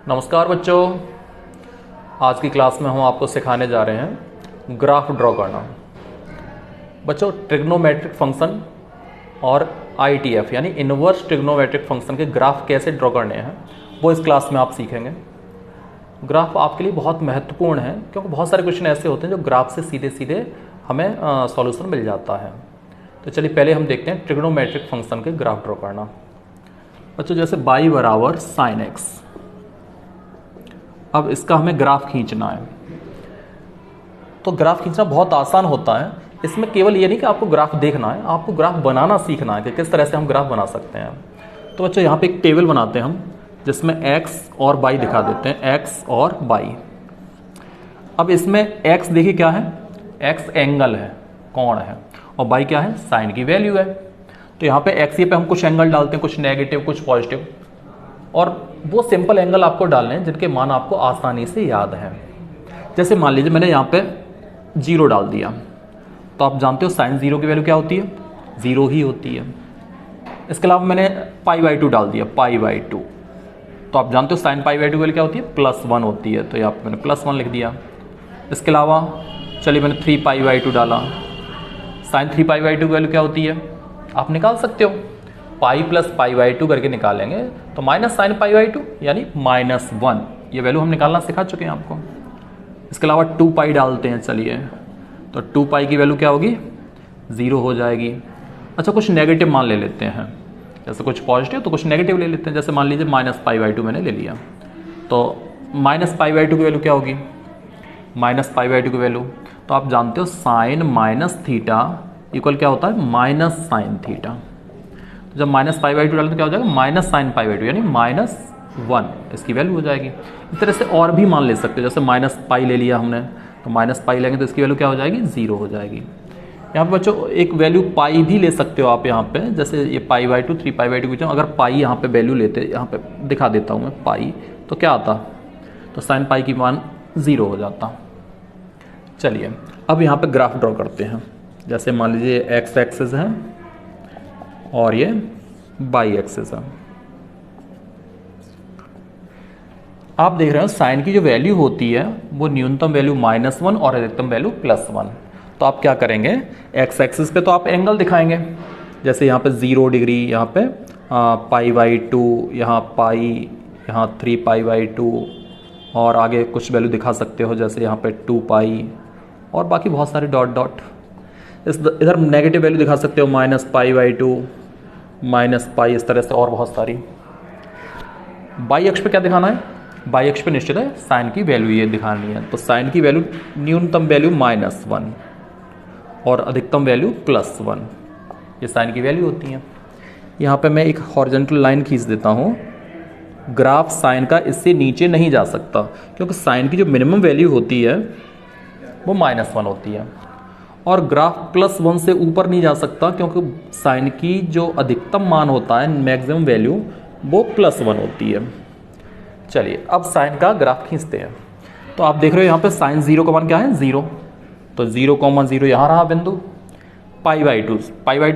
नमस्कार बच्चों, आज की क्लास में हम आपको सिखाने जा रहे हैं ग्राफ ड्रॉ करना। बच्चों, ट्रिग्नोमेट्रिक फंक्शन और ITF यानी इनवर्स ट्रिग्नोमेट्रिक फंक्शन के ग्राफ कैसे ड्रॉ करने हैं वो इस क्लास में आप सीखेंगे। ग्राफ आपके लिए बहुत महत्वपूर्ण है क्योंकि बहुत सारे क्वेश्चन ऐसे होते हैं जो ग्राफ से सीधे सीधे हमें सॉल्यूशन मिल जाता है। तो चलिए पहले हम देखते हैं ट्रिग्नोमेट्रिक फंक्शन के ग्राफ ड्रॉ करना। बच्चों, जैसे y बराबर साइन एक्स, अब इसका हमें ग्राफ खींचना है। तो ग्राफ खींचना बहुत आसान होता है। इसमें केवल ये नहीं कि आपको ग्राफ देखना है, आपको ग्राफ बनाना सीखना है कि किस तरह से हम ग्राफ बना सकते हैं। तो बच्चों, यहाँ पे एक टेबल बनाते हैं हम जिसमें x और y दिखा देते हैं, x और y। अब इसमें x देखिए क्या है, x एंगल है, कोण है, और y क्या है, साइन की वैल्यू है। तो यहाँ पे x पे हम कुछ एंगल डालते हैं, कुछ नेगेटिव कुछ पॉजिटिव, और वो सिंपल एंगल आपको डालने हैं जिनके मान आपको आसानी से याद है। जैसे मान लीजिए मैंने यहाँ पे 0 डाल दिया, तो आप जानते हो साइन 0 की वैल्यू क्या होती है, 0 ही होती है। इसके अलावा मैंने π/2 डाल दिया, π/2, तो आप जानते हो साइन π/2 की वैल्यू क्या होती है, +1 होती है, तो यहाँ पे मैंने +1 लिख दिया। इसके अलावा चलिए मैंने 3π/2 डाला, साइन 3π/2 की वैल्यू क्या होती है, आप निकाल सकते हो, पाई प्लस π/2 करके निकालेंगे तो माइनस साइन π/2 यानी -1, ये वैल्यू हम निकालना सिखा चुके हैं आपको। इसके अलावा 2π डालते हैं, चलिए तो 2π की वैल्यू क्या होगी, 0 हो जाएगी। अच्छा, कुछ नेगेटिव मान ले लेते हैं, जैसे कुछ पॉजिटिव तो कुछ नेगेटिव ले लेते हैं। जैसे मान लीजिए -π/2 मैंने ले लिया, तो -π/2 की वैल्यू क्या होगी, -π/2 की वैल्यू तो आप जानते हो साइन माइनस थीटा इक्वल क्या होता है, माइनस साइन थीटा। जब -π/2 डालें तो क्या हो जाएगा, माइनस साइन π/2 यानी -1 इसकी वैल्यू हो जाएगी। इस तरह से और भी मान ले सकते हो, जैसे -π ले लिया हमने तो -π लेंगे तो इसकी वैल्यू क्या हो जाएगी, 0 हो जाएगी। यहाँ पे बच्चों एक वैल्यू पाई भी ले सकते हो आप यहाँ पे, जैसे ये π/2 3π/2 की, अगर पाई यहाँ पे वैल्यू लेते, यहाँ पे दिखा देता हूँ मैं पाई, तो क्या आता, तो साइन पाई की मान 0 हो जाता। चलिए अब यहाँ पे ग्राफ ड्रॉ करते हैं। जैसे मान लीजिए x एक्सिस है और ये y एक्सिस है। आप देख रहे हो साइन की जो वैल्यू होती है वो न्यूनतम वैल्यू -1 और अधिकतम वैल्यू +1। तो आप क्या करेंगे, x एक्सिस पे तो आप एंगल दिखाएंगे, जैसे यहाँ पे 0 डिग्री, यहाँ पे π/2, यहाँ पाई, यहाँ 3π/2, और आगे कुछ वैल्यू दिखा सकते हो जैसे यहाँ पे 2π, और बाकी बहुत सारे डॉट डॉट। इधर नेगेटिव वैल्यू दिखा सकते हो, -π/2, -π, इस तरह से और बहुत सारी। y अक्ष पे क्या दिखाना है, y अक्ष पे निश्चित है साइन की वैल्यू ये दिखानी है। तो साइन की वैल्यू न्यूनतम वैल्यू -1 और अधिकतम वैल्यू +1, ये साइन की वैल्यू होती है। यहाँ पे मैं एक हॉरिजॉन्टल लाइन खींच देता हूँ। ग्राफ साइन का इससे नीचे नहीं जा सकता क्योंकि साइन की जो मिनिमम वैल्यू होती है वो -1 होती है, और ग्राफ +1 से ऊपर नहीं जा सकता क्योंकि साइन की जो अधिकतम मान होता है, मैक्सिमम वैल्यू, वो +1 होती है। चलिए अब साइन का ग्राफ खींचते हैं। तो आप देख रहे हो यहाँ पे साइन 0 का मान क्या है, 0, तो 0,0 यहाँ रहा बिंदु। π/2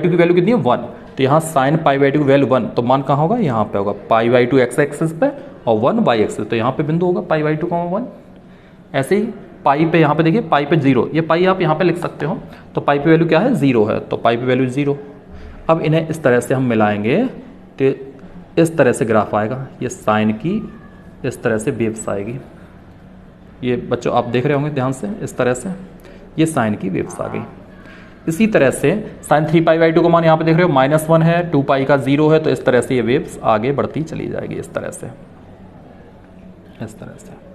की वैल्यू कितनी है, 1, तो यहाँ साइन π/2 की वैल्यू 1, तो मान कहाँ होगा, यहाँ पे होगा, π/2 x एक्सिस पे और 1 y एक्सिस, तो यहाँ पे बिंदु होगा π/2, 1। ऐसे ही पाई पे, यहाँ पे देखिए पाई पे 0, ये पाई आप यहाँ पे लिख सकते हो, तो पाई पे वैल्यू क्या है, 0 है, तो पाई पे वैल्यू 0। अब इन्हें इस तरह से हम मिलाएंगे तो इस तरह से ग्राफ आएगा, ये साइन की इस तरह से वेव्स आएगी। ये बच्चों आप देख रहे होंगे ध्यान से, इस तरह से ये साइन की वेव्स आ गई। इसी तरह से साइन 3π/2 का मान यहाँ पे देख रहे हो -1 है, 2π का 0 है, तो इस तरह से ये वेव्स आगे बढ़ती चली जाएगी, इस तरह से, इस तरह से।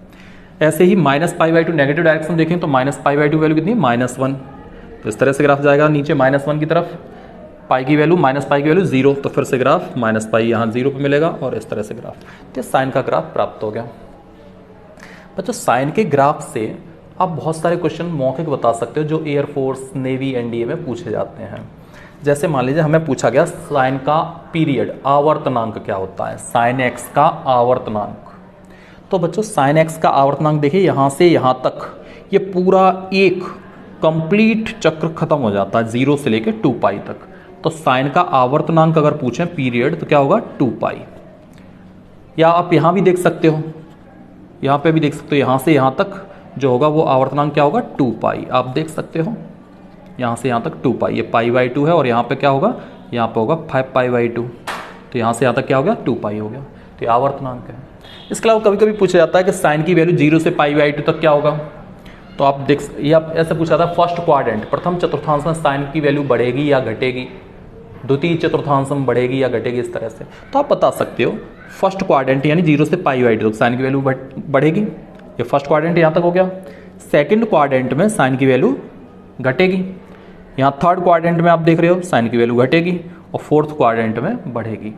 ऐसे ही -π/2 नेगेटिव डायरेक्शन देखें तो -π/2 वैल्यू कितनी है, -1, तो इस तरह से ग्राफ जाएगा नीचे -1 की तरफ, पाई की वैल्यू -π की वैल्यू 0, तो फिर से ग्राफ -π यहाँ 0 पे मिलेगा, और इस तरह से ग्राफ, तो साइन का ग्राफ प्राप्त हो गया। बच्चों, साइन के ग्राफ से आप बहुत सारे क्वेश्चन मौखिक बता सकते हो जो एयरफोर्स, नेवी, NDA में पूछे जाते हैं। जैसे मान लीजिए हमें पूछा गया साइन का पीरियड, आवर्तनांक क्या होता है, साइन एक्स का आवर्तनांक। तो बच्चों साइन एक्स का आवर्तनांक देखिए, यहाँ से यहाँ तक ये पूरा एक कंप्लीट चक्र खत्म हो जाता है, 0 से लेकर 2π तक। तो साइन का आवर्तनांक अगर पूछें पीरियड तो क्या होगा 2 पाई। या आप यहां भी देख सकते हो यहाँ पे भी देख सकते हो, यहाँ से यहाँ तक जो होगा वो आवर्तनांक क्या होगा 2 पाई, आप देख सकते हो यहाँ से यहाँ तक 2 पाई, ये पाई/2 है और यहाँ पे क्या होगा, यहाँ पे होगा 5 पाई/2, तो यहाँ से यहाँ तक क्या हो गया 2 पाई हो गया, तो ये आवर्तनांक है। इसके अलावा कभी कभी पूछा जाता है कि साइन की वैल्यू 0 से पाई/2 तक क्या होगा, तो आप देख, ये आप ऐसे पूछा था फर्स्ट क्वाड्रेंट प्रथम चतुर्थांश में साइन की वैल्यू बढ़ेगी या घटेगी, द्वितीय चतुर्थांश में बढ़ेगी या घटेगी, इस तरह से तो आप बता सकते हो फर्स्ट क्वाड्रेंट यानी 0 से पाई/2 तक साइन की वैल्यू बढ़ेगी, ये फर्स्ट क्वाड्रेंट यहाँ तक हो गया। सेकंड क्वाड्रेंट में साइन की वैल्यू घटेगी, यहाँ थर्ड क्वाड्रेंट में आप देख रहे हो साइन की वैल्यू घटेगी और फोर्थ क्वाड्रेंट में बढ़ेगी।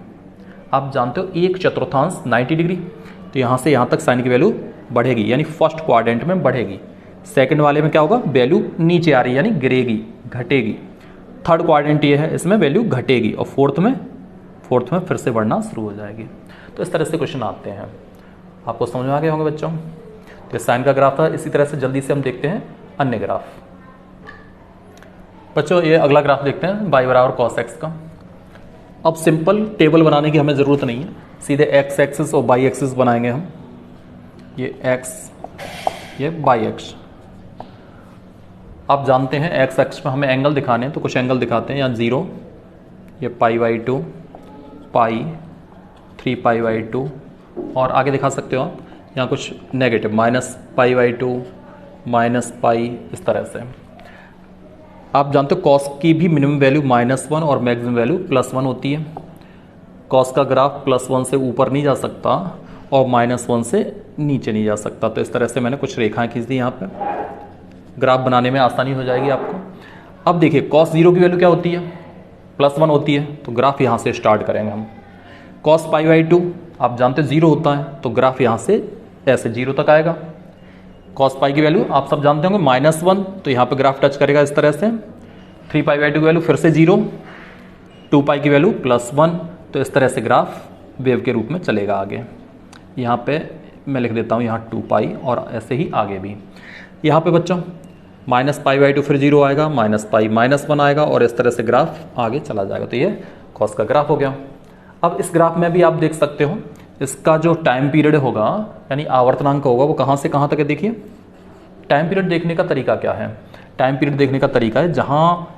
आप जानते हो एक चतुर्थांश 90 डिग्री, तो यहाँ से यहाँ तक साइन की वैल्यू बढ़ेगी यानी फर्स्ट क्वाड्रेंट में बढ़ेगी, सेकंड वाले में क्या होगा वैल्यू नीचे आ रही है यानी गिरेगी, घटेगी। थर्ड क्वाड्रेंट ये है, इसमें वैल्यू घटेगी और फोर्थ में फिर से बढ़ना शुरू हो जाएगी। तो इस तरह से क्वेश्चन आते हैं, आपको समझ में आ गए होंगे बच्चों। तो साइन का ग्राफ था। इसी तरह से जल्दी से हम देखते हैं अन्य ग्राफ। बच्चों ये अगला ग्राफ देखते हैं y बराबर cos x का। अब सिंपल टेबल बनाने की हमें ज़रूरत नहीं है, सीधे x एक्सिस और y एक्सिस बनाएंगे हम, ये x ये y एक्स। आप जानते हैं x एक्स में हमें एंगल दिखाने हैं, तो कुछ एंगल दिखाते हैं। यहाँ 0, ये पाई/2, पाई, 3 पाई/2 और आगे दिखा सकते हो आप यहाँ कुछ नेगेटिव -पाई/2, -पाई, इस तरह से। आप जानते हो कॉस की भी मिनिमम वैल्यू -1 और मैक्सिमम वैल्यू +1 होती है। कॉस का ग्राफ +1 से ऊपर नहीं जा सकता और -1 से नीचे नहीं जा सकता। तो इस तरह से मैंने कुछ रेखाएं खींच दी यहाँ पे, ग्राफ बनाने में आसानी हो जाएगी आपको। अब देखिए कॉस 0 की वैल्यू क्या होती है, +1 होती है, तो ग्राफ यहाँ से स्टार्ट करेंगे हम। कॉस पाई/2 आप जानते हो 0 होता है, तो ग्राफ यहाँ से ऐसे 0 तक आएगा। कॉस पाई की वैल्यू आप सब जानते होंगे -1, तो यहाँ पे ग्राफ टच करेगा इस तरह से। 3 पाई/2 की वैल्यू फिर से 0, 2 पाई की वैल्यू +1, तो इस तरह से ग्राफ वेव के रूप में चलेगा आगे। यहाँ पे मैं लिख देता हूँ यहाँ 2 पाई और ऐसे ही आगे भी। यहाँ पे बच्चों -पाई/2 फिर 0 आएगा, -पाई -1 आएगा और इस तरह से ग्राफ आगे चला जाएगा। तो ये कॉस का ग्राफ हो गया। अब इस ग्राफ में भी आप देख सकते हो इसका जो टाइम पीरियड होगा यानी आवर्तनांक होगा वो कहाँ से कहाँ तक है। देखिए टाइम पीरियड देखने का तरीका क्या है, टाइम पीरियड देखने का तरीका है जहाँ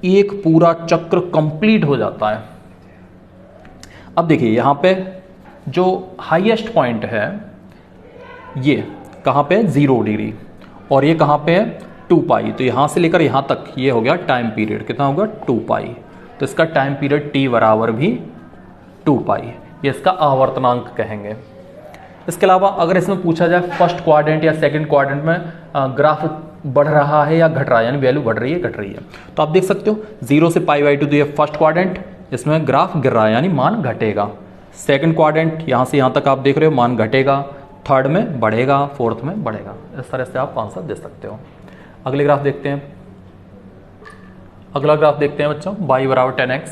एक पूरा चक्र कंप्लीट हो जाता है। अब देखिए यहाँ पे जो हाईएस्ट पॉइंट है ये कहाँ पे 0 डिग्री और ये कहाँ पे है 2 पाई, तो यहाँ से लेकर यहाँ तक ये हो गया टाइम पीरियड, कितना होगा 2 पाई। तो इसका टाइम पीरियड t बराबर भी 2 पाई, ये इसका आवर्तनांक कहेंगे। इसके अलावा अगर इसमें पूछा जाए फर्स्ट क्वाड्रेंट या सेकंड क्वाड्रेंट में ग्राफ बढ़ रहा है या घट रहा है यानी वैल्यू बढ़ रही है घट रही है, तो आप देख सकते हो 0 से पाई/2 तो ये फर्स्ट क्वाड्रेंट, इसमें ग्राफ गिर रहा है यानी मान घटेगा। सेकंड क्वाड्रेंट यहाँ से यहाँ तक आप देख रहे हो मान घटेगा, थर्ड में बढ़ेगा, फोर्थ में बढ़ेगा। इस तरह से आप आंसर दे सकते हो। अगले ग्राफ देखते हैं। अगला ग्राफ देखते हैं बच्चों y बराबर 10x।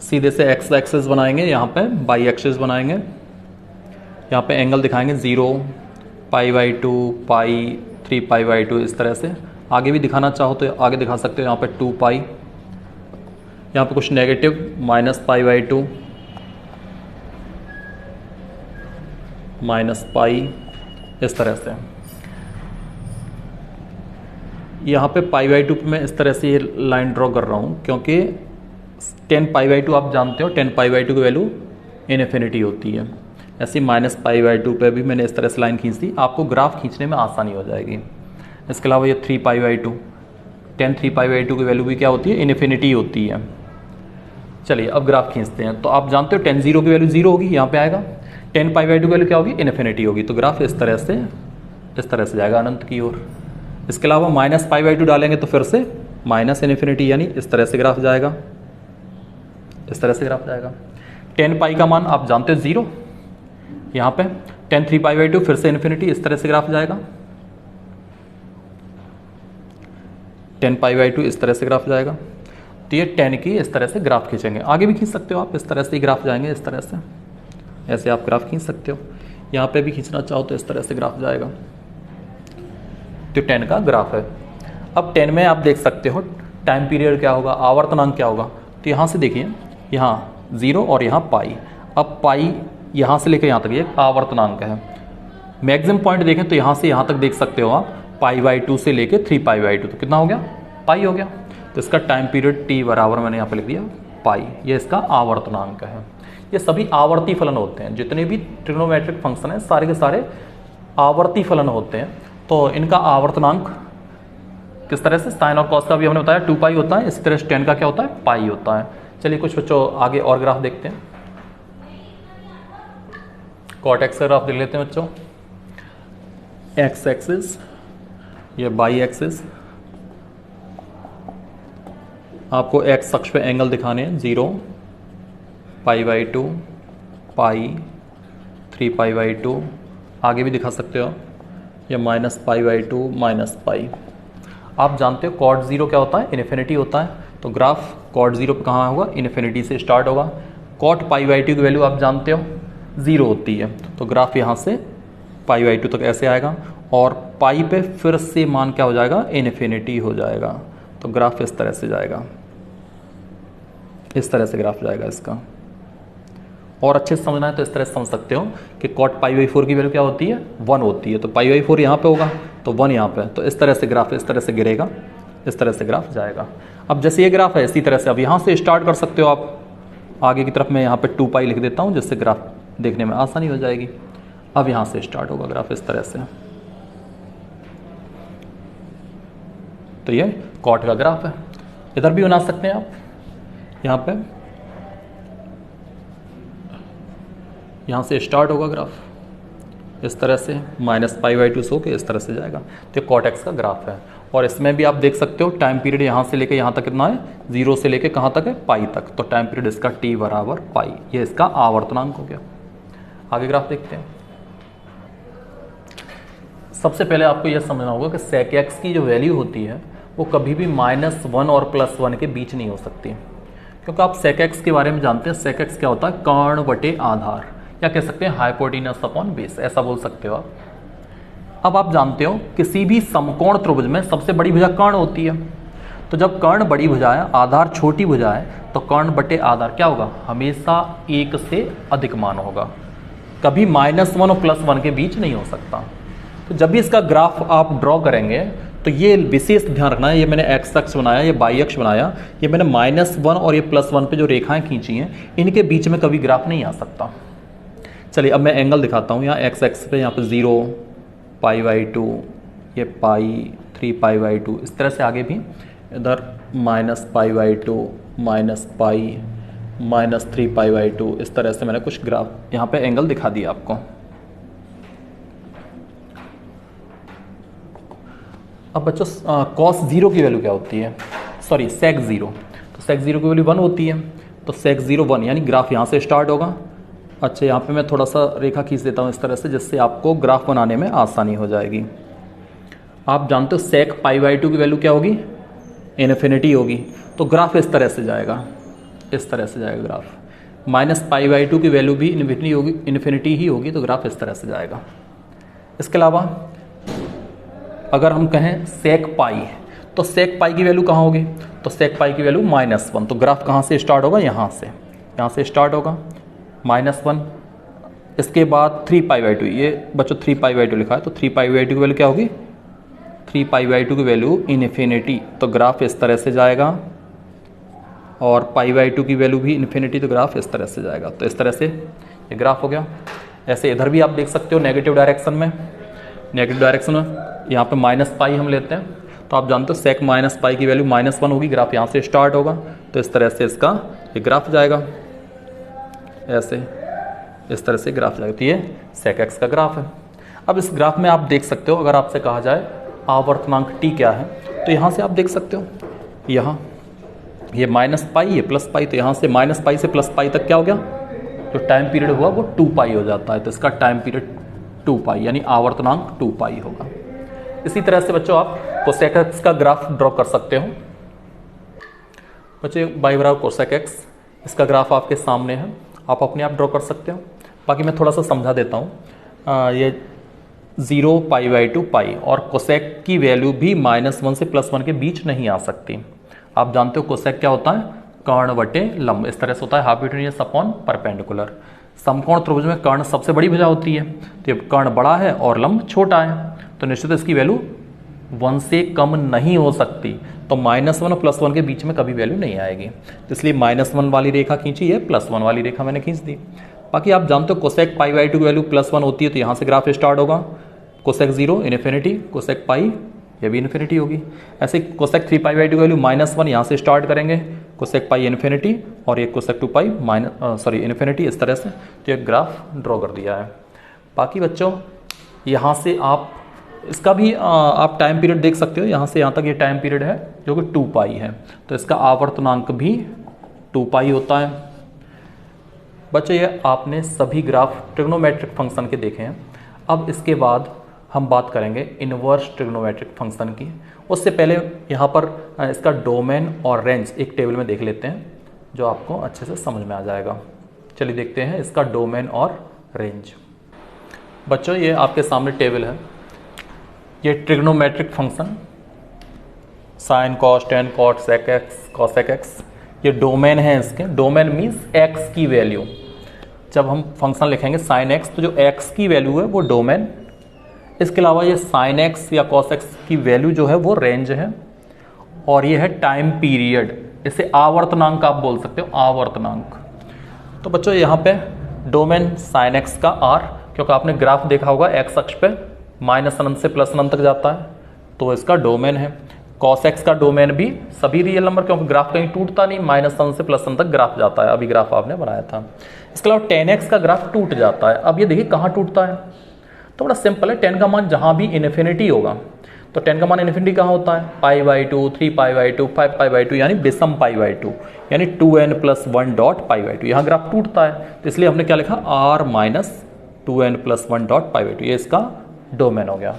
सीधे से x एक्सिस बनाएंगे, यहाँ पे y एक्सिस बनाएंगे, यहाँ पे एंगल दिखाएंगे 0, पाई/2, पाई, 3 पाई/2, इस तरह से। आगे भी दिखाना चाहो तो आगे दिखा सकते हो, यहाँ पे 2 पाई, यहाँ पे कुछ नेगेटिव -पाई/2, -पाई, इस तरह से। यहाँ पे पाई/2 पे मैं इस तरह से ये लाइन ड्रॉ कर रहा हूँ क्योंकि 10 पाई/2 आप जानते हो 10 पाई/2 की वैल्यू इनफिनिटी होती है। ऐसे -पाई/2 पे भी मैंने इस तरह से लाइन खींच दी, आपको ग्राफ खींचने में आसानी हो जाएगी। इसके अलावा ये 3 पाई/2, 3 पाई/2 की वैल्यू भी क्या होती है इनफिनिटी होती है। चलिए अब ग्राफ खींचते हैं। तो आप जानते हो 10 0 की वैल्यू 0 होगी, यहाँ पे आएगा। 10 पाई/2 की वैल्यू क्या होगी इनफिनिटी होगी, तो ग्राफ इस तरह से जाएगा अनंत की ओर। इसके अलावा -पाई/2 डालेंगे तो फिर से -इनफिनिटी यानी इस तरह से ग्राफ जाएगा, इस तरह से ग्राफ जाएगा। 10 पाई का मान आप जानते हो 0, यहाँ पे 10 3 पाई/2 फिर से इन्फिनिटी, इस तरह से ग्राफ जाएगा। 10 पाई/2 इस तरह से ग्राफ जाएगा। तो ये 10 की इस तरह से ग्राफ खींचेंगे। आगे भी खींच सकते हो आप, इस तरह से ही ग्राफ जाएंगे, इस तरह से ऐसे आप ग्राफ खींच सकते हो। यहाँ पे भी खींचना चाहो तो इस तरह से ग्राफ जाएगा। तो 10 का ग्राफ है। अब 10 में आप देख सकते हो टाइम पीरियड क्या होगा, आवर्तनांक क्या होगा। तो यहाँ से देखिए, यहाँ 0 और यहाँ पाई। अब पाई यहाँ से लेकर यहाँ तक ये आवर्तनांक है, मैक्सिमम पॉइंट देखें तो यहाँ से यहाँ तक देख सकते हो आप π/2 से लेके 3π/2, तो कितना हो गया, पाई हो गया। तो इसका टाइम पीरियड t बराबर मैंने यहाँ पे लिख दिया पाई, ये इसका आवर्तनांक है। ये सभी आवर्ती फलन होते हैं, जितने भी ट्रिग्नोमेट्रिक फंक्शन हैं सारे के सारे आवर्ती फलन होते हैं। तो इनका आवर्तनांक किस तरह से, साइन और कॉस का भी हमने बताया 2π होता है, इसी तरह से tan का क्या होता है, पाई होता है। चलिए कुछ बच्चों आगे और ग्राफ देखते हैं। कॉट एक्स का ग्राफ देख लेते हैं बच्चों। एक्स एक्सिस, ये बाई एक्सिस, आपको एक्स अक्ष पे एंगल दिखाने हैं 0, π/2, पाई, 3π/2, आगे भी दिखा सकते हो, या -π/2 -पाई। आप जानते हो कॉट 0 क्या होता है, इन्फिनिटी होता है। तो ग्राफ कॉट 0 पे कहाँ होगा, इन्फिनिटी से स्टार्ट होगा। कॉट π/2 की वैल्यू आप जानते हो 0 होती है, तो ग्राफ यहाँ से π/2 तक ऐसे आएगा, और पाई पे फिर से मान क्या हो जाएगा, इन्फिनिटी हो जाएगा। तो ग्राफ इस तरह से जाएगा, इस तरह से ग्राफ जाएगा इसका। और अच्छे से समझना है तो इस तरह से समझ सकते हो कि कॉट π/4 की वैल्यू क्या होती है, 1 होती है। तो π/4 यहाँ पे होगा तो 1 यहाँ पे, तो इस तरह से ग्राफ इस तरह से गिरेगा, इस तरह से ग्राफ जाएगा। अब जैसे ये ग्राफ है इसी तरह से अब यहाँ से स्टार्ट कर सकते हो आप आगे की तरफ। मैं यहाँ पे 2π लिख देता हूँ जिससे ग्राफ देखने में आसानी हो जाएगी। अब यहाँ से स्टार्ट होगा ग्राफ इस तरह से, तो ये कॉट का ग्राफ है। इधर भी बना सकते हैं आप, यहाँ पे यहाँ से स्टार्ट होगा ग्राफ इस तरह से, -π/2 से होकर इस तरह से जाएगा। तो ये कॉट एक्स का ग्राफ है। और इसमें भी आप देख सकते हो टाइम पीरियड यहाँ से लेके यहाँ तक कितना है, 0 से लेके कहाँ तक है, पाई तक। तो टाइम पीरियड इसका t बराबर पाई, ये इसका आवर्तनांक हो गया। आगे ग्राफ देखते हैं। सबसे पहले आपको यह समझना होगा कि sec x की जो वैल्यू होती है वो कभी भी -1 और +1 के बीच नहीं हो सकती, क्योंकि आप sec x के बारे में जानते हैं। sec x क्या होता है, कर्ण बटे आधार, या कह सकते हैं हाइपोटेनस अपॉन बेस, ऐसा बोल सकते हो आप। अब आप जानते हो किसी भी समकोण त्रिभुज में सबसे बड़ी भुजा कर्ण होती है। तो जब कर्ण बड़ी भुजा है, आधार छोटी भुजा है, तो कर्ण बटे आधार क्या होगा, हमेशा 1 से अधिक मान होगा, कभी -1 और +1 के बीच नहीं हो सकता। तो जब भी इसका ग्राफ आप ड्रॉ करेंगे तो ये विशेष ध्यान रखना है। ये मैंने एक्स अक्ष बनाया, ये वाई अक्ष बनाया, ये मैंने -1 और ये +1 पे जो रेखाएं खींची हैं इनके बीच में कभी ग्राफ नहीं आ सकता। चलिए अब मैं एंगल दिखाता हूँ। यहाँ एक्स एक्स पे यहाँ पे 0, π/2, ये पाई, 3π/2, इस तरह से आगे भी इधर -π/2, -पाई, -3π/2, इस तरह से मैंने कुछ ग्राफ यहाँ पे एंगल दिखा दिया आपको। अब बच्चों cos 0 की वैल्यू क्या होती है, सॉरी sec 0, तो sec 0 की वैल्यू 1 होती है। तो sec 0 1, यानी ग्राफ यहाँ से स्टार्ट होगा। अच्छा, यहाँ पे मैं थोड़ा सा रेखा खींच देता हूँ इस तरह से, जिससे आपको ग्राफ बनाने में आसानी हो जाएगी। आप जानते हो sec π/2 की वैल्यू क्या होगी, इन्फिनिटी होगी। तो ग्राफ इस तरह से जाएगा, इस तरह से जाएगा ग्राफ। -π/2 की वैल्यू भी इन्फिनिटी ही होगी, तो ग्राफ इस तरह से जाएगा। इसके अलावा अगर हम कहें sec पाई, तो sec पाई की वैल्यू कहाँ होगी, तो sec पाई की वैल्यू -1। तो ग्राफ कहाँ से स्टार्ट होगा, यहाँ से स्टार्ट होगा -1। इसके बाद 3π/2, ये बच्चों 3π/2 लिखा है, तो 3π/2 की वैल्यू क्या होगी, 3π/2 की वैल्यू इन्फिनिटी। तो ग्राफ इस तरह से जाएगा, और π/2 की वैल्यू भी इन्फिनिटी, तो ग्राफ इस तरह से जाएगा। तो इस तरह से ये ग्राफ हो गया। ऐसे इधर भी आप देख सकते हो नेगेटिव डायरेक्शन में, यहाँ पे -π हम लेते हैं, तो आप जानते हो sec -π की वैल्यू -1 होगी। ग्राफ यहाँ से स्टार्ट होगा, तो इस तरह से इसका ये ग्राफ जाएगा, ऐसे इस तरह से ग्राफ जाएगा। तो ये sec x का ग्राफ है। अब इस ग्राफ में आप देख सकते हो, अगर आपसे कहा जाए आवर्तनांक t क्या है, तो यहाँ से आप देख सकते हो, यहाँ ये -π, ये +π, तो यहाँ से -π से +π तक क्या हो गया, जो टाइम पीरियड हुआ वो 2π हो जाता है। तो इसका टाइम पीरियड 2π, यानी आवर्तनांक 2π होगा। इसी तरह से बच्चों आप cosec x का ग्राफ ड्रॉ कर सकते हो। बच्चे y बराबर cosec x, इसका ग्राफ आपके सामने है, आप अपने आप ड्रॉ कर सकते हो। बाकी मैं थोड़ा सा समझा देता हूँ। ये 0, π/2 पाई, और cosec की वैल्यू भी -1 से +1 के बीच नहीं आ सकती। आप जानते हो cosec क्या होता है, कर्ण बटे लंब, इस तरह से होता है, हाइपोटेन्यूस अपॉन परपेंडिकुलर। समकोण त्रिभुज में कर्ण सबसे बड़ी भुजा होती है, तो ये कर्ण बड़ा है और लंब छोटा है, तो निश्चित इसकी वैल्यू 1 से कम नहीं हो सकती। तो -1 और +1 के बीच में कभी वैल्यू नहीं आएगी, तो इसलिए -1 वाली रेखा खींची है, +1 वाली रेखा मैंने खींच दी। बाकी आप जानते हो कोसेक π/2 की वैल्यू +1 होती है, तो यहाँ से ग्राफ स्टार्ट होगा। कोसेक 0 इन्फिनिटी, कोसेक पाई ये भी इन्फिनिटी होगी। ऐसे कोसेक 3π/2 की वैल्यू -1 यहाँ से स्टार्ट करेंगे, कोसेक पाई इन्फिनिटी और ये कोसेक 2π इन्फिनिटी, इस तरह से। तो एक ग्राफ ड्रॉ कर दिया है। बाकी बच्चों यहाँ से आप इसका भी आप टाइम पीरियड देख सकते हो, यहाँ से यहाँ तक ये टाइम पीरियड है जो कि 2π है, तो इसका आवर्तनांक भी 2π होता है। बच्चों ये आपने सभी ग्राफ ट्रिग्नोमेट्रिक फंक्शन के देखे हैं। अब इसके बाद हम बात करेंगे इनवर्स ट्रिग्नोमेट्रिक फंक्शन की। उससे पहले यहाँ पर इसका डोमेन और रेंज एक टेबल में देख लेते हैं, जो आपको अच्छे से समझ में आ जाएगा। चलिए देखते हैं इसका डोमेन और रेंज। बच्चों ये आपके सामने टेबल है, ये trigonometric function sine cos tan cot sec X cosec X, ये डोमेन है इसके। डोमेन मीन्स एक्स की वैल्यू। जब हम फंक्शन लिखेंगे साइन एक्स, तो जो एक्स की वैल्यू है वो डोमेन। इसके अलावा ये साइन एक्स या कॉस एक्स की वैल्यू जो है वो रेंज है, और ये है टाइम पीरियड। इसे आवर्तनांक आप बोल सकते हो, आवर्तनांक। तो बच्चों यहाँ पे डोमेन साइन एक्स का आर, क्योंकि आपने ग्राफ देखा होगा एक्स अक्ष पे -अनंत से +अनंत तक जाता है, तो इसका डोमेन है। कॉस एक्स का डोमेन भी सभी रियल नंबर, क्योंकि ग्राफ कहीं टूटता नहीं, -1 से +1 तक ग्राफ जाता है। अभी ग्राफ आपने बनाया था। इसके अलावा 10x का ग्राफ टूट जाता है। अब ये देखिए कहाँ टूटता है, तो बड़ा सिंपल है। 10 का मान जहाँ भी इन्फिनिटी होगा, तो 10 का मान इन्फिनिटी कहाँ होता है, π/2, 3π/2, 5π/2, यानी विषम π/2, यानी 2n+1.π/2। यहाँ ग्राफ टूटता है, तो इसलिए हमने क्या लिखा, r-2n+1.π/2। ये इसका डोमेन हो गया।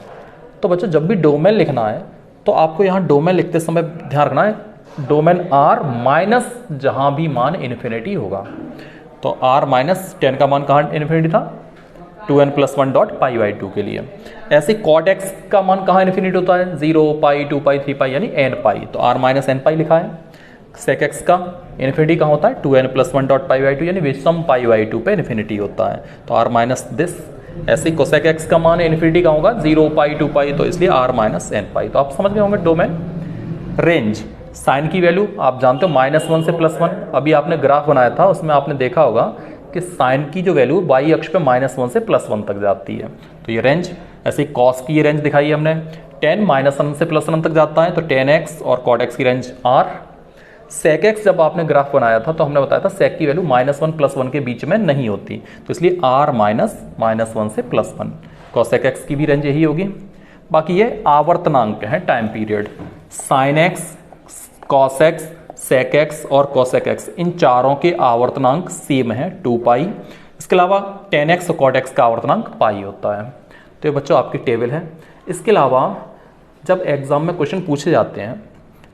तो बच्चों जब भी डोमेन लिखना है, तो आपको यहाँ डोमेन लिखते समय ध्यान रखना है, डोमेन r माइनस जहाँ भी मान इन्फिनिटी होगा। तो r-10 का मान कहाँ इन्फिनिटी था, 2n+1.π/2 के लिए। ऐसे cot x का मान कहाँ इन्फिनिटी होता है, 0, π, 2π, 3π, यानी nπ, तो r-nπ लिखा है। sec x का इन्फिनिटी कहाँ होता है, 2n+1.π/2, यानी विषम π/2 पे इन्फिनिटी होता है, तो r-this। ऐसे ही कोसेक एक्स का मान इन्फिनिटी का होगा 0, π, 2π, तो इसलिए r-nπ। तो आप समझ गए होंगे डोमेन। रेंज, साइन की वैल्यू आप जानते हो -1 से +1। अभी आपने ग्राफ बनाया था, उसमें आपने देखा होगा कि साइन की जो वैल्यू y अक्ष पे -1 से +1 तक जाती है, तो ये रेंज। ऐसे ही कॉस की ये रेंज दिखाई है हमने, 10 -1 से +1 तक जाता है, तो 10x और cot x की रेंज r। sec x जब आपने ग्राफ बनाया था, तो हमने बताया था sec की वैल्यू -1 +1 के बीच में नहीं होती, तो इसलिए r -1 से +1। cosec x की भी रेंज यही होगी। बाकी ये आवर्तनांक है, time period. sin x, cos x, sec x और cosec x, इन चारों के आवर्तनांक सेम है, 2π। इसके अलावा 10x और cot x का आवर्तनांक पाई होता है। तो ये बच्चों आपकी टेबल है। इसके अलावा जब एग्जाम में क्वेश्चन पूछे जाते हैं,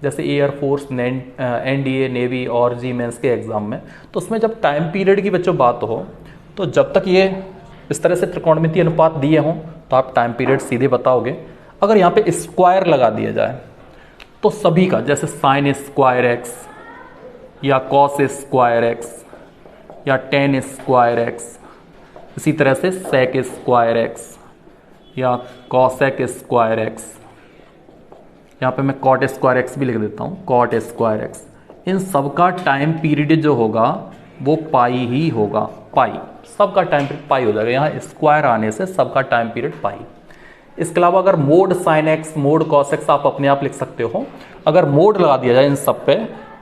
जैसे एयरफोर्स, NDA, नेवी और जी मेंस के एग्जाम में, तो उसमें जब टाइम पीरियड की बच्चों बात हो, तो जब तक ये इस तरह से त्रिकोणमितीय अनुपात दिए हों, तो आप टाइम पीरियड सीधे बताओगे। अगर यहाँ पे स्क्वायर लगा दिया जाए, तो सभी का, जैसे साइन स्क्वायर एक्स या कॉस स्क्वायर एक्स या टेन स्क्वायर एक्स, इसी तरह से सेक स्क्वायर एक्स या कॉसेक स्क्वायर एक्स, यहाँ पे मैं कॉट स्क्वायर एक्स भी लिख देता हूँ, कॉट स्क्वायर एक्स, इन सब का टाइम पीरियड जो होगा वो पाई ही होगा। पाई, सबका टाइम पीरियड पाई हो जाएगा। यहाँ स्क्वायर आने से सबका टाइम पीरियड पाई। इसके अलावा अगर mode sine X, mod cos x आप अपने आप लिख सकते हो। अगर मोड लगा दिया जाए इन सब पे,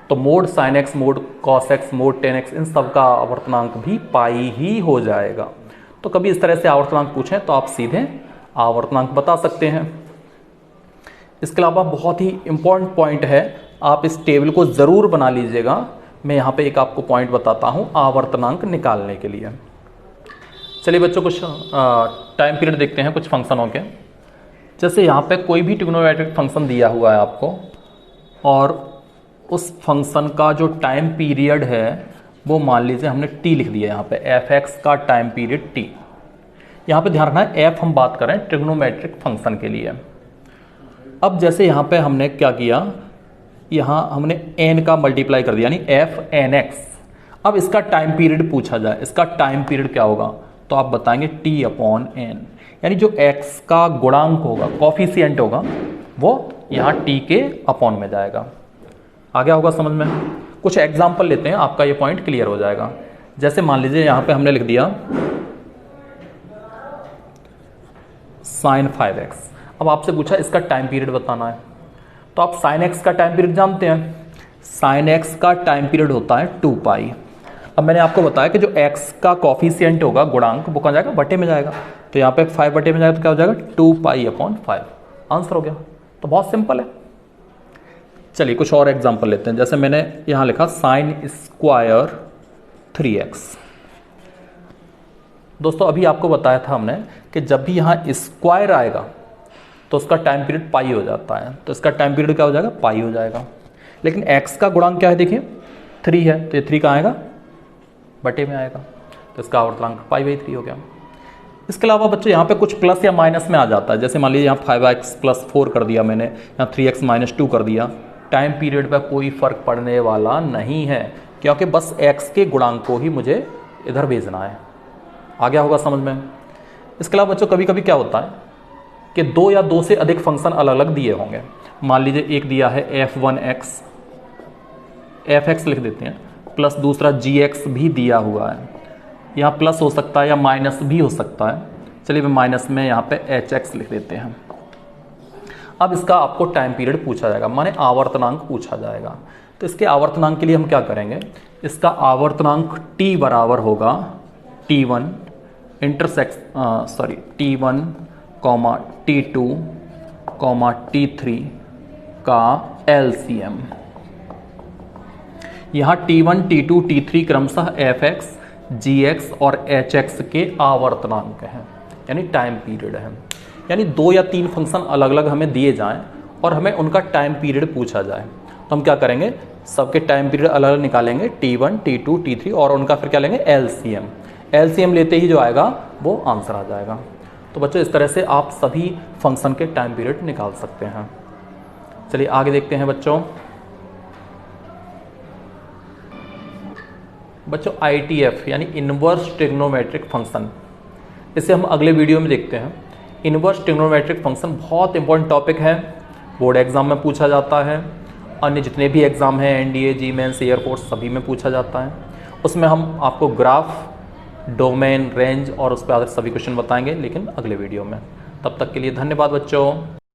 तो mod sine X, mod cos X, mod tan X, इन सब का आवर्तनांक भी पाई ही हो जाएगा। तो कभी इस तरह से आवर्तनांक पूछें तो आप सीधे आवर्तनांक बता सकते हैं। इसके अलावा बहुत ही इंपॉर्टेंट पॉइंट है, आप इस टेबल को ज़रूर बना लीजिएगा। मैं यहाँ पे एक आपको पॉइंट बताता हूँ आवर्तनांक निकालने के लिए। चलिए बच्चों कुछ टाइम पीरियड देखते हैं कुछ फंक्शनों के। जैसे यहाँ पे कोई भी ट्रिग्नोमेट्रिक फंक्शन दिया हुआ है आपको, और उस फंक्शन का जो टाइम पीरियड है वो मान लीजिए हमने t लिख दिया यहाँ पे, f(x) का टाइम पीरियड t। यहाँ पे ध्यान रखना है f हम बात कर रहे हैं ट्रिग्नोमेट्रिक फंक्शन के लिए। अब जैसे यहाँ पे हमने क्या किया, यहाँ हमने n का मल्टीप्लाई कर दिया, यानी f(n)x। अब इसका टाइम पीरियड पूछा जाए, इसका टाइम पीरियड क्या होगा, तो आप बताएंगे t/n, यानी जो x का गुणांक होगा, कॉफिशिएंट होगा, वो यहाँ t के अपॉन में जाएगा। आ गया होगा समझ में। कुछ एग्जाम्पल लेते हैं, आपका ये पॉइंट क्लियर हो जाएगा। जैसे मान लीजिए यहाँ पे हमने लिख दिया sin 5x। अब आपसे पूछा इसका टाइम पीरियड बताना है, तो आप sin x का टाइम पीरियड जानते हैं। sin x का टाइम पीरियड होता है 2 पाई। अब मैंने आपको बताया कि जो x का कॉफिशिएंट होगा, गुणांक, वो कहाँ जाएगा, बटे में जाएगा। तो यहाँ पे 5 बटे में जाएगा तो क्या हो जाएगा, 2 पाई/5। आंसर हो गया। तो बहुत सिंपल है। चलिए कुछ और एग्जांपल लेते हैं। जैसे मैंने यहाँ लिखा sin स्क्वायर 3x। दोस्तों अभी आपको बताया था हमने कि जब भी यहाँ स्क्वायर आएगा तो उसका टाइम पीरियड पाई हो जाता है। तो इसका टाइम पीरियड क्या हो जाएगा, पाई हो जाएगा। लेकिन x का गुणांक क्या है, देखिए 3 है, तो ये 3 कहाँ आएगा, बटे में आएगा। तो इसका आवर्तनांक π/3 हो गया। इसके अलावा बच्चों यहाँ पे कुछ प्लस या माइनस में आ जाता है। जैसे मान लीजिए यहाँ 5x + 4 कर दिया मैंने, यहाँ 3x - 2 कर दिया। टाइम पीरियड पर कोई फर्क पड़ने वाला नहीं है, क्योंकि बस x के गुणांक को ही मुझे इधर भेजना है। आ गया होगा समझ में। इसके अलावा बच्चों कभी कभी क्या होता है कि 2 या 2 से अधिक फंक्शन अलग अलग दिए होंगे। मान लीजिए एक दिया है f1x, fx लिख देते हैं, प्लस दूसरा gx भी दिया हुआ है। यहाँ प्लस हो सकता है या माइनस भी हो सकता है। चलिए मैं माइनस में यहाँ पे hx लिख देते हैं। अब इसका आपको टाइम पीरियड पूछा जाएगा, माने आवर्तनांक पूछा जाएगा। तो इसके आवर्तनांक के लिए हम क्या करेंगे, इसका आवर्तनांक t बराबर होगा t1 t1, t2, t3 का LCM। यहाँ t1, t2, t3 क्रमशः fx, gx और hx के आवर्तनांक हैं, यानी टाइम पीरियड है। यानी 2 या 3 फंक्शन अलग अलग हमें दिए जाएं और हमें उनका टाइम पीरियड पूछा जाए, तो हम क्या करेंगे, सबके टाइम पीरियड अलग अलग निकालेंगे, t1, t2, t3, और उनका फिर क्या लेंगे, LCM। LCM लेते ही जो आएगा वो आंसर आ जाएगा। तो बच्चों इस तरह से आप सभी फंक्शन के टाइम पीरियड निकाल सकते हैं। चलिए आगे देखते हैं बच्चों। ITF यानी इनवर्स ट्रिग्नोमेट्रिक फंक्शन, इसे हम अगले वीडियो में देखते हैं। इनवर्स ट्रिग्नोमेट्रिक फंक्शन बहुत इंपॉर्टेंट टॉपिक है, बोर्ड एग्जाम में पूछा जाता है, अन्य जितने भी एग्जाम हैं NDA, जी मेंस, एयरफोर्स, सभी में पूछा जाता है। उसमें हम आपको ग्राफ, डोमेन, रेंज और उस पर आधारित सभी क्वेश्चन बताएंगे, लेकिन अगले वीडियो में। तब तक के लिए धन्यवाद बच्चों।